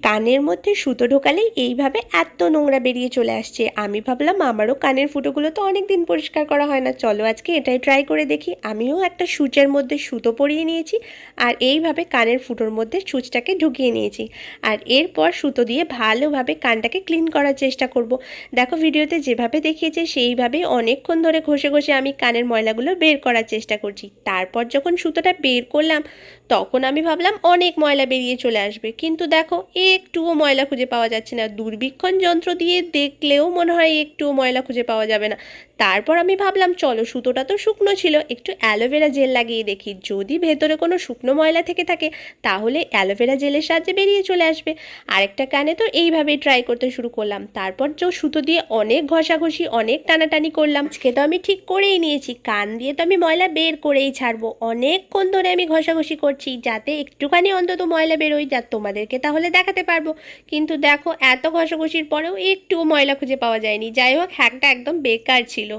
কানের মধ্যে সুতো ঢোকালেই এইভাবে এত নোংরা বেরিয়ে চলে আসছে। আমি ভাবলাম আমারও কানের ফুটোগুলো তো অনেক দিন পরিষ্কার করা হয় না, চলো আজকে এটাই ট্রাই করে দেখি। আমিও একটা সূচের মধ্যে সুতো পরিয়ে নিয়েছি আর এইভাবে কানের ফুটোর মধ্যে সূচটাকে ঢুকিয়ে নিয়েছি। আর এরপর সুতো দিয়ে ভালোভাবে কানটাকে ক্লিন করার চেষ্টা করব। দেখো ভিডিওতে যেভাবে দেখিয়েছে সেইভাবেই অনেকক্ষণ ধরে ঘষে ঘষে আমি কানের ময়লাগুলো বের করার চেষ্টা করছি। তারপর যখন সুতোটা বের করলাম তখন আমি ভাবলাম অনেক ময়লা বেরিয়ে চলে আসবে, কিন্তু দেখো একটুও ময়লা খুঁজে পাওয়া যাচ্ছে না। দূরবীক্ষণ যন্ত্র দিয়ে দেখলেও মনে হয় একটুও ময়লা খুঁজে পাওয়া যাবে না। তারপর আমি ভাবলাম চলো, সুতোটা তো শুকনো ছিল, একটু অ্যালোভেরা জেল লাগিয়ে দেখি, যদি ভেতরে কোনো শুকনো ময়লা থেকে থাকে তাহলে অ্যালোভেরা জেলের সাহায্যে বেরিয়ে চলে আসবে। আরেকটা কানে তো এইভাবেই ট্রাই করতে শুরু করলাম। তারপর যে সুতো দিয়ে অনেক ঘষাঘষি অনেক টানাটানি করলাম। আজকে তো আমি ঠিক করেই নিয়েছি, কান দিয়ে তো আমি ময়লা বের করেই ছাড়বো। অনেকক্ষণ ধরে আমি ঘষাঘষি করছি যাতে একটুখানি অন্তত ময়লা বেরোয়, যা তোমাদেরকে তাহলে দেখাতে পারবো। কিন্তু দেখো এত ঘষাঘষির পরেও একটুও ময়লা খুঁজে পাওয়া যায়নি। যাই হোক, হ্যাকটা একদম বেকার ছিল।